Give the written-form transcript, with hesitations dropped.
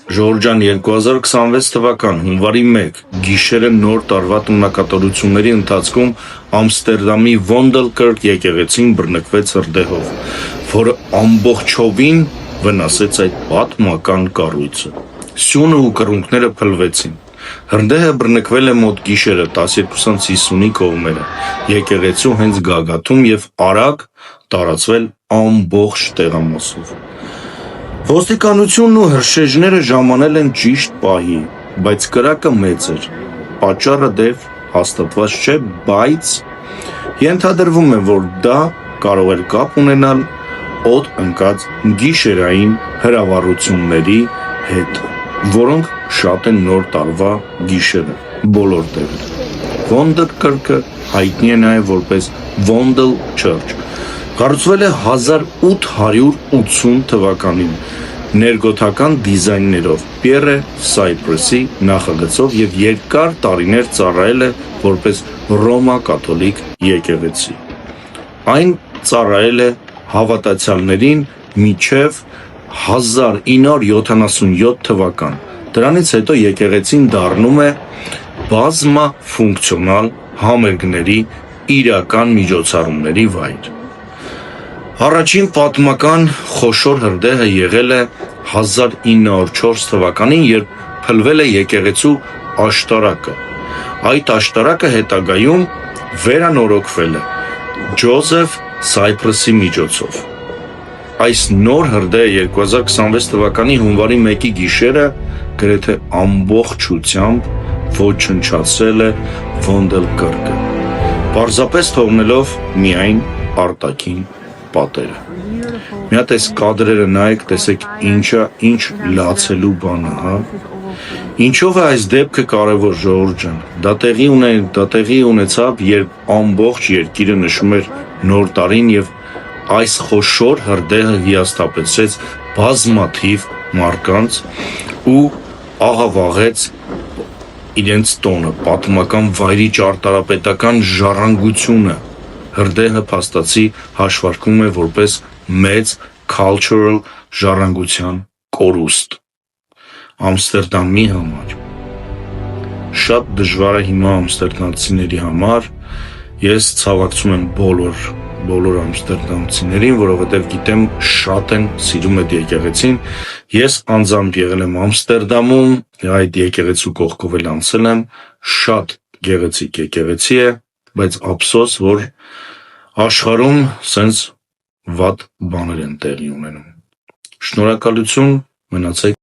Ժողովուրդ 2026 թվական հունվարի 1 գիշերը նոր տարվա տոնակատարությունների ընթացքում Ամստերդամի Վոնդելկերկ եկեղեցին բռնկվեց հրդեհով, որը ամբողջովին վնասեց այդ պատմական կառույցը։ Սյունը ու կռունկները փլվեցին։ Հրդեհը բռնկվել է մոտ գիշերը 12:50-ի կողմերը, եկեղեցու հենց գագաթում և արագ տարածվել ամբողջ տեղամասով։ Ոստիկանությունն ու հրշեջները ժամանել են ճիշտ պահի, բայց կրակը մեծ էր, պատճառը դեռ հաստատված չէ, բայց ենթադրվում է, որ դա կարող էր կապ ունենալ օդ ընկած գիշերային հրավառությունների հետ, որոնք շատ են նոր տարվա գիշերը բոլոր տեղերում։ Վոնդելկերկը հայտնի է նաև որպես Vondel Church, կառուցվել է 1880 թվականին ներգոթական դիզայներով, Պիերը Սայպրեսի նախագծով և երկար տարիներ ծառայել է որպես ռոմա-կաթոլիկ եկեղեցի։ Այն ծառայել է հավատացյալներին մինչև 1977 թվական։ Դրանից հետո եկեղեցին դառնում է բազմաֆունկցիոնալ համերգների իրական միջոցառումների վայր։ Առաջին պատմական խոշոր հրդեհը եղել է 1904 թվականին, երբ փլվել է եկեղեցու աշտարակը։ Այդ աշտարակը հետագայում վերանորոգվել է Ջոզեֆ Սայպրեսի միջոցով։ Այս նոր հրդեհը 2026 թվականի հունվարի 1-ի գիշերը գրեթե ամբողջությամբ ոչնչացրել է Վոնդելկերկը, պարզապես թողնելով միայն արտաքին պատերը։ Մի հատ այս կադրերը նայեք, տեսեք ինչ լացելու բան է, հա։ Ինչով է այս դեպքը կարևոր, ժողովուրդ ջան։ Դա տեղի ունեցավ, երբ ամբողջ երկիրը նշում էր նոր տարին և այս խոշոր հրդեհը հիասթափեցրեց բազմաթիվ մարդկանց ու աղավաղեց իրենց տոնը, պատմական վայրի ճարտարապետական ժառանգությունը։ Հրդեհը փաստացի հաշվարկվում է որպես մեծ cultural ժառանգության կորուստ Ամստերդամի համար։ Շատ դժվար է հիմա ամստերդամցիների համար։ Ես ցավակցում եմ բոլոր ամստերդամցիներին, որովհետև գիտեմ շատ են սիրում այդ եկեղեցին։ Ես անձամբ եղել եմ Ամստերդամում, այդ եկեղեցու կողքով էլ անցել եմ, շատ գեղեցիկ եկեղեցի է, բայց ափսոս, որ աշխարհում սենց վատ բաներ են տեղի ունենում։ Շնորհակալություն, մնացեք